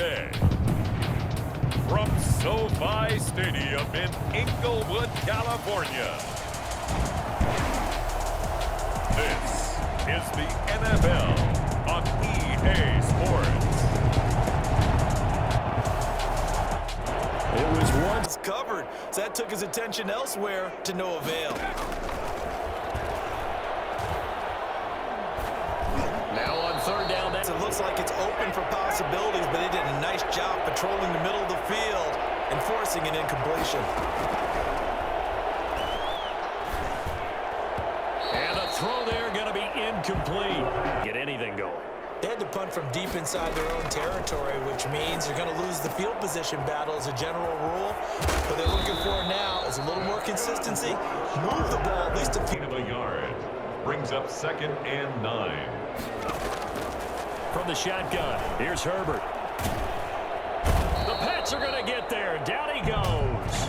today. From SoFi Stadium in Inglewood, California, this is the NFL on EA Sports. It was once covered, so that took his attention elsewhere to no avail. Now on third down. It looks like it's open for possibilities, but they did a nice job patrolling the middle of the field and forcing an incompletion. And a throw there going to be incomplete. Get anything going. They had to punt from deep inside their own territory, which means they're going to lose the field position battle as a general rule. What they're looking for now is a little more consistency. Move the ball at least a feet of a yard. Brings up 2nd and 9. From the shotgun, here's Herbert. The Pats are going to get there. Down he goes.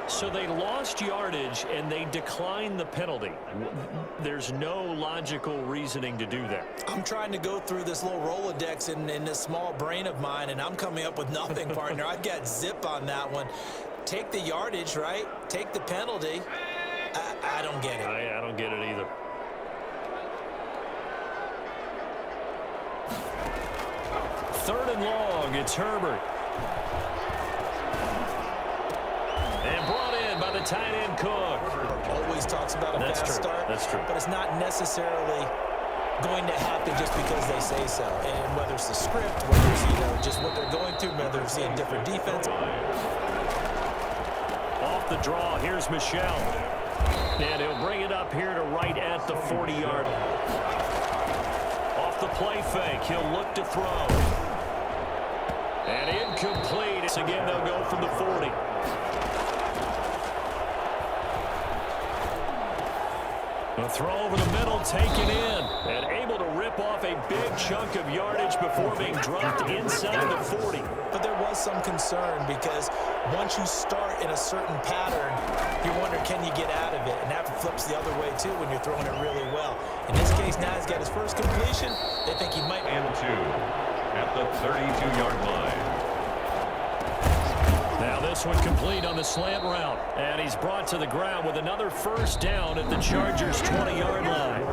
So they lost yardage, and they declined the penalty. There's no logical reasoning to do that. I'm trying to go through this little Rolodex in this small brain of mine, and I'm coming up with nothing, partner. I've got zip on that one. Take the yardage, right? Take the penalty. I don't get it. I don't get it either. Third and long, it's Herbert. And brought in by the tight end Cook. Always talks about a fast start. That's true. But it's not necessarily going to happen just because they say so. And whether it's the script, whether it's, just what they're going through, whether it's a different defense. Off the draw, here's Michelle. And he'll bring it up here to right at the 40-yard. Off the play fake, he'll look to throw. And incomplete. So again, they'll go from the 40. A throw over the middle, taken in, and able to rip off a big chunk of yardage before being dropped inside the 40. But there was some concern because once you start in a certain pattern, you wonder, can you get out of it? And that flips the other way, too, when you're throwing it really well. In this case, now he's got his first completion. They think he might. And 2 at the 32-yard line. Now this one complete on the slant route. And he's brought to the ground with another first down at the Chargers' 20-yard line.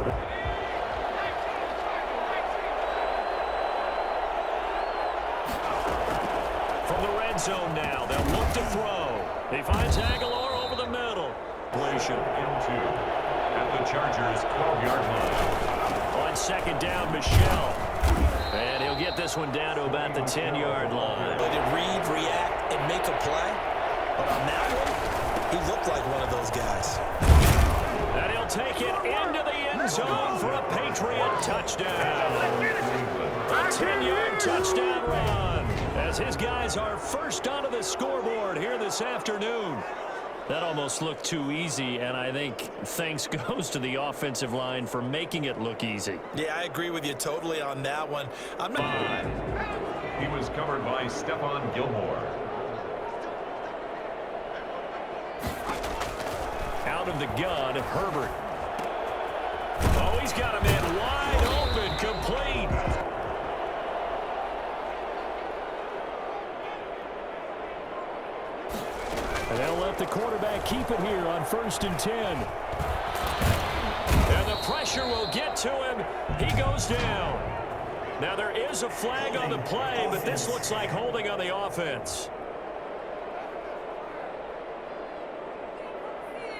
From the red zone now, they'll look to throw. He finds Aguilar over the middle. Completion. And 2 at the Chargers' 12-yard line. On second down, Michelle. And he'll get this one down to about the 10-yard line. But to read, react, and make a play. But on that one, he looked like one of those guys. And he'll take it into the end zone for a Patriot touchdown. A 10-yard touchdown run as his guys are first onto the scoreboard here this afternoon. That almost looked too easy, and I think thanks goes to the offensive line for making it look easy. Yeah, I agree with you totally on that one. I'm not. He was covered by Stephon Gilmore. Out of the gun, Herbert. Oh, he's got him in wide open, complete. And they'll let the quarterback keep it here on 1st and 10. And the pressure will get to him. He goes down. Now there is a flag on the play, but this looks like holding on the offense.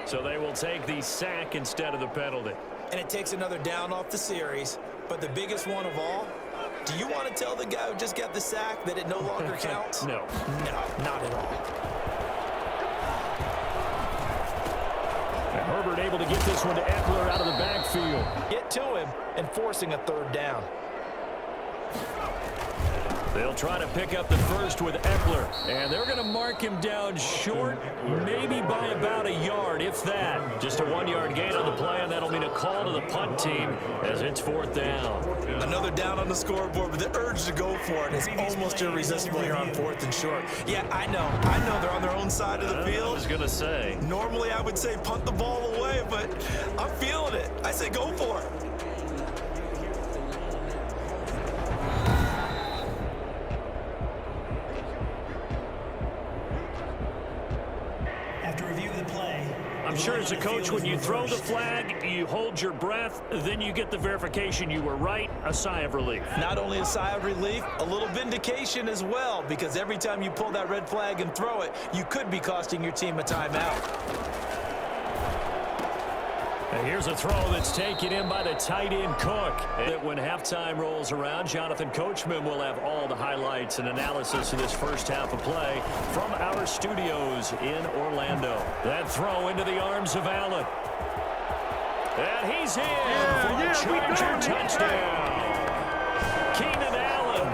So they will take the sack instead of the penalty. And it takes another down off the series. But the biggest one of all, do you want to tell the guy who just got the sack that it no longer counts? No. No, not at all. And Herbert able to get this one to Eckler out of the backfield. Get to him and forcing a third down. They'll try to pick up the first with Eckler. And they're going to mark him down short, maybe by about a yard, if that. Just a 1-yard gain on the play, and that'll mean a call to the punt team as it's 4th down. Another down on the scoreboard, but the urge to go for it is almost irresistible here on 4th and short. Yeah, I know they're on their own side of the field. I was going to say. Normally I would say punt the ball away, but I'm feeling it. I say go for it. I'm sure as a coach, when you throw the flag, you hold your breath, then you get the verification you were right, a sigh of relief. Not only a sigh of relief, a little vindication as well, because every time you pull that red flag and throw it, you could be costing your team a timeout. And here's a throw that's taken in by the tight end Cook. And when halftime rolls around, Jonathan Coachman will have all the highlights and analysis of this first half of play from our studios in Orlando. That throw into the arms of Allen. And he's in for a Charger touchdown. Keenan Allen,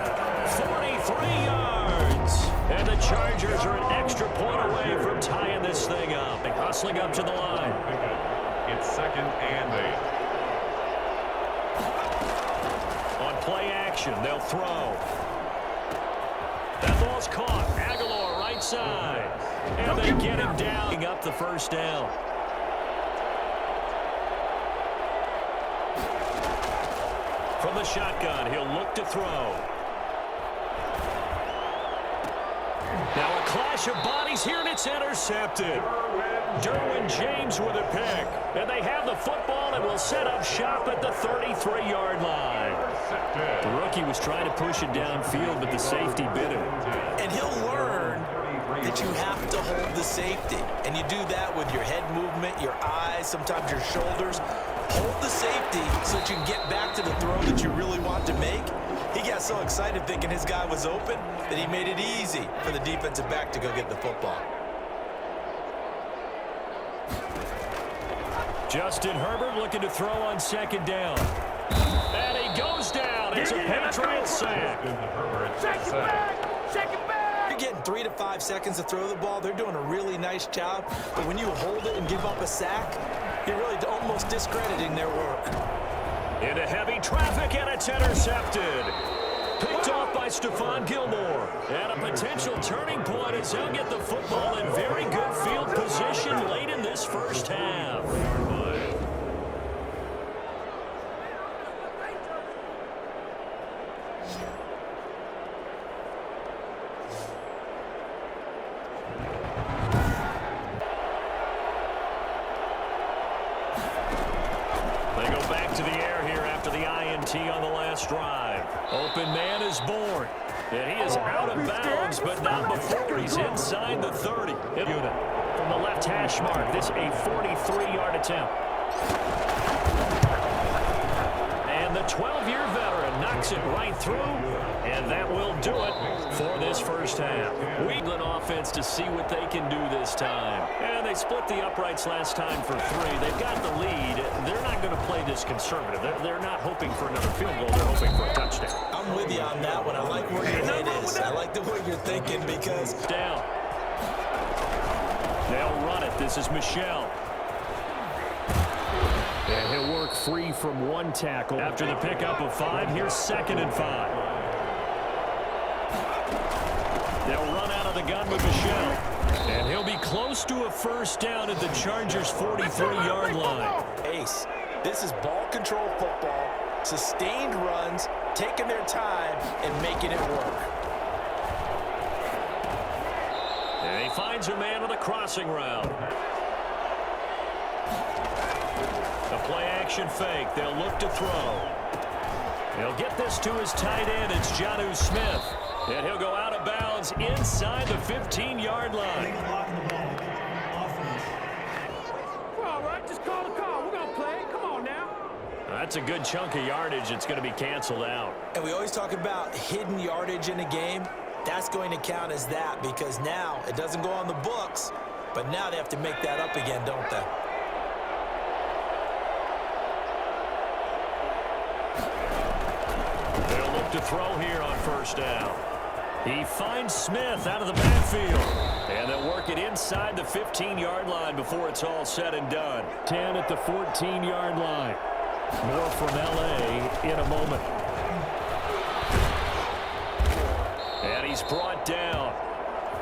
43 yards. And the Chargers are an extra point away from tying this thing up. Hustling up to the line. It's 2nd and 8. On play action, they'll throw. That ball's caught. Aguilar right side. And they get him down up the first down. From the shotgun, he'll look to throw. Now a clash of bodies here, and it's intercepted. Derwin James with a pick. And they have the football and will set up shop at the 33-yard line. The rookie was trying to push it downfield, but the safety bit him. And he'll learn that you have to hold the safety. And you do that with your head movement, your eyes, sometimes your shoulders. Hold the safety so that you can get back to the throw that you really want to make. He got so excited thinking his guy was open that he made it easy for the defensive back to go get the football. Justin Herbert looking to throw on 2nd down. And he goes down. It's a Patriot sack. Second back. You're getting 3 to 5 seconds to throw the ball. They're doing a really nice job. But when you hold it and give up a sack, you're really almost discrediting their work. Into heavy traffic, and it's intercepted. Picked off by Stephon Gilmore. And a potential turning point as he'll get the football in very good field position late in this first half. They go back to the air here after the INT on the last drive. Open man is born. And he is out of bounds, but not before he's inside the 30. Unit from the left hash mark. This a 43-yard attempt. And the 12-year veteran knocks it right through. And that will do it for this first half. England offense to see what they can do this time. And they split the uprights last time for 3. They've got the lead. They're not going to play this conservative. They're not hoping for another field goal. They're hoping for a touchdown. I'm with you on that one. I like where your head is. I like the way you're thinking because... Down. They'll run it. This is Michel. And he'll work free from one tackle. After the pickup of 5, here's 2nd and 5. They'll run out of the gun with Michel. And he'll be close to a first down at the Chargers' 43-yard line. Ace, this is ball control football, sustained runs, taking their time, and making it work. And he finds a man on the crossing route. The play-action fake. They'll look to throw. He'll get this to his tight end. It's Jonnu Smith. And he'll go out of bounds inside the 15-yard line. All right, just call the call. We're going to play. Come on now. That's a good chunk of yardage. It's going to be canceled out. And we always talk about hidden yardage in a game. That's going to count as that because now it doesn't go on the books, but now they have to make that up again, don't they? They'll look to throw here on first down. He finds Smith out of the backfield. And they'll work it inside the 15-yard line before it's all said and done. 10 at the 14-yard line. More from L.A. in a moment. And he's brought down.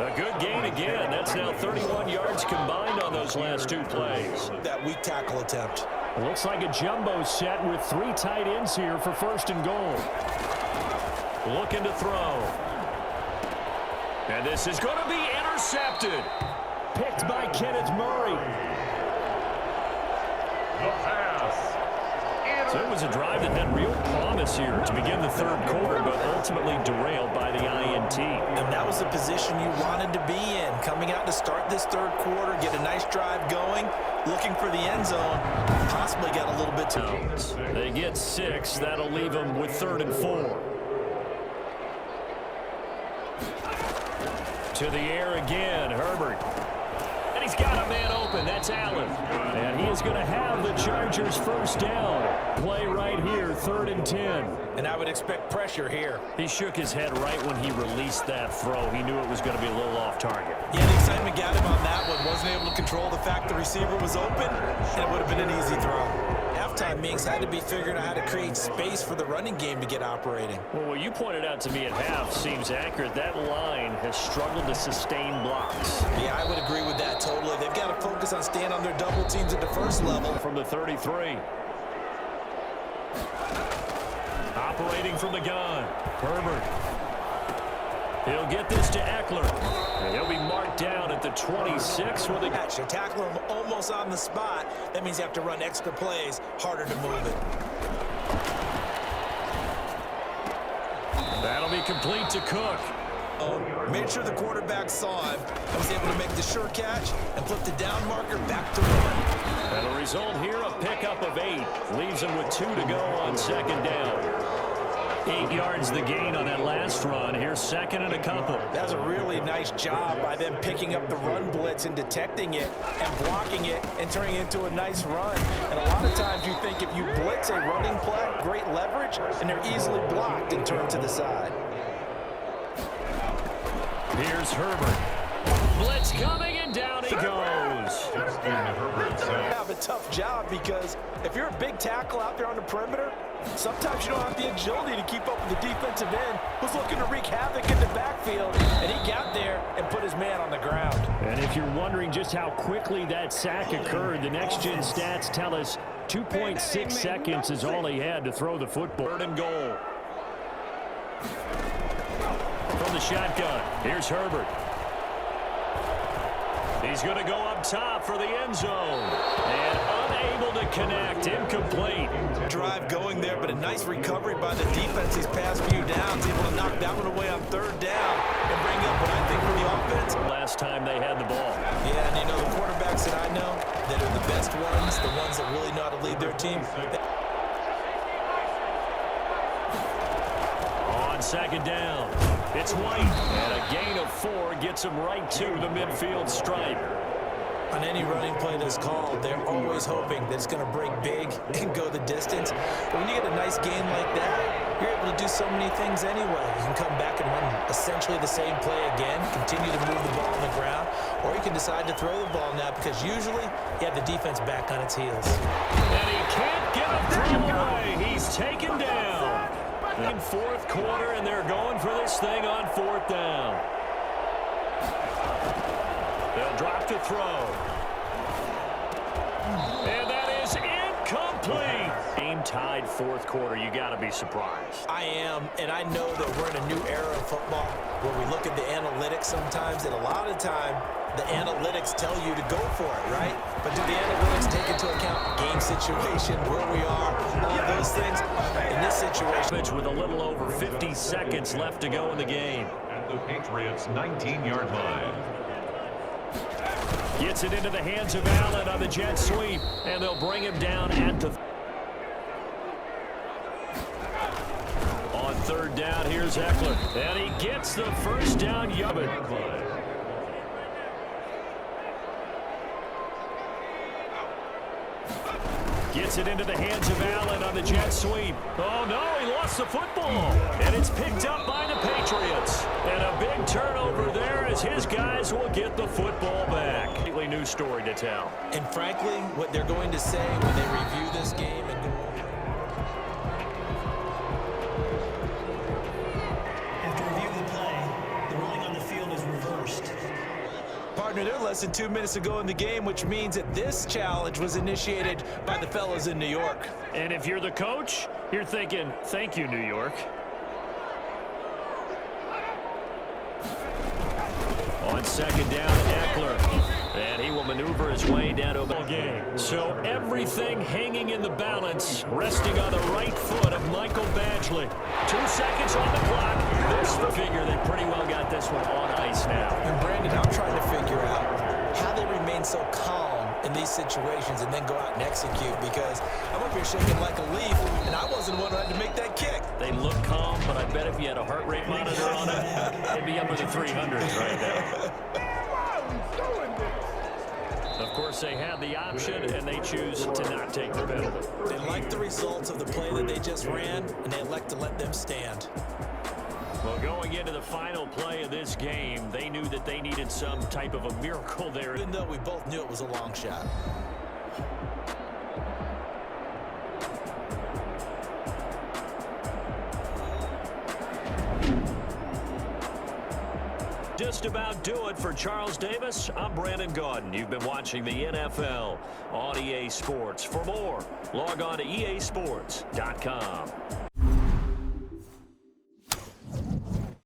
A good gain again. That's now 31 yards combined on those last 2 plays. That weak tackle attempt. It looks like a jumbo set with 3 tight ends here for 1st and goal. Looking to throw. And this is going to be intercepted. picked by Kenneth Murray. The pass. So it was a drive that had real promise here to begin the third quarter, but ultimately derailed by the INT. And that was the position you wanted to be in. Coming out to start this third quarter, get a nice drive going, looking for the end zone, possibly got a little bit too. They get 6. That'll leave them with 3rd and 4. To the air again, Herbert. And he's got a man open. That's Allen. And he is going to have the Chargers first down. Play right here, 3rd and 10. And I would expect pressure here. He shook his head right when he released that throw. He knew it was going to be a little off target. Yeah, the excitement got him on that one. Wasn't able to control the fact the receiver was open, and it would have been an easy throw. Halftime, Minks had to be figuring out how to create space for the running game to get operating. Well, what you pointed out to me at half seems accurate. That line has struggled to sustain blocks. Yeah, I would agree with that totally. They've got to focus on staying on their double teams at the first level. From the 33. Operating from the gun. Herbert. He'll get this to Eckler. And he'll be marked down at the 26 with a catch. You tackle him almost on the spot. That means you have to run extra plays, harder to move it. That'll be complete to Cook. Made sure the quarterback saw him and was able to make the sure catch and flip the down marker back to run. And the result here, a pickup of 8. Leaves him with 2 to go on 2nd down. 8 yards the gain on that last run. Here's 2nd and a couple. That was a really nice job by them picking up the run blitz and detecting it and blocking it and turning it into a nice run. And a lot of times you think if you blitz a running play, great leverage, and they're easily blocked and turned to the side. Here's Herbert. Blitz coming, and down he goes. Justin Herbert. Have a tough job because if you're a big tackle out there on the perimeter, sometimes you don't have the agility to keep up with the defensive end who's looking to wreak havoc in the backfield, and he got there and put his man on the ground. And if you're wondering just how quickly that sack occurred, the next-gen stats tell us 2.6 seconds is all he had to throw the football. 3rd and goal. From the shotgun, here's Herbert. He's going to go up top for the end zone. And unable to connect, incomplete. Drive going there, but a nice recovery by the defense these past few downs. Able to knock that one away on 3rd down and bring up what I think for the offense. Last time they had the ball. Yeah, and you know the quarterbacks that I know that are the best ones, the ones that really know how to lead their team. On 2nd down, it's White, and a gain of 4 gets him right to the midfield stripe. On any running play that's called, they're always hoping that it's going to break big and go the distance. But when you get a nice game like that, you're able to do so many things anyway. You can come back and run essentially the same play again, continue to move the ball on the ground, or you can decide to throw the ball now because usually you have the defense back on its heels. And he can't get a throw away. He's taken down. In 4th quarter, and they're going for this thing on 4th down. They'll drop to throw. And that is incomplete. Game tied 4th quarter. You got to be surprised. I am, and I know that we're in a new era of football where we look at the analytics sometimes, and a lot of the time, the analytics tell you to go for it, right? But do the analytics take into account game situation, where we are, all those things? In this situation, with a little over 50 seconds left to go in the game. At the Patriots' 19-yard line. Gets it into the hands of Allen on the jet sweep, and they'll bring him down at the... On 3rd down, here's Eckler, and he gets the first down. Gets it into the hands of Allen on the jet sweep. Oh, no, he lost the football. And it's picked up by the Patriots. And a big turnover there as his guys will get the football back. Completely new story to tell. and frankly, what they're going to say when they review this game and go... After reviewing the play, the ruling on the field is reversed. Partner, they're less than 2 minutes to go in the game, which means that this challenge was initiated by the fellas in New York. And if you're the coach, you're thinking, thank you, New York. On second down, Eckler. maneuver his way down to a ball game. So everything hanging in the balance, resting on the right foot of Michael Badgley. 2 seconds on the clock. This figure they pretty well got this one on ice now. And Brandon, I'm trying to figure out how they remain so calm in these situations and then go out and execute, because I'm up here shaking like a leaf, and I wasn't the one who had to make that kick. They look calm, but I bet if you had a heart rate monitor on it, it'd be up in the 300s right now. Of course, they had the option, and they choose to not take the penalty. They like the results of the play that they just ran, and they elect to let them stand. Well, going into the final play of this game, they knew that they needed some type of a miracle there. Even though we both knew it was a long shot. Just about do it for Charles Davis. I'm Brandon Gaudin. You've been watching the NFL on EA Sports. For more, log on to easports.com.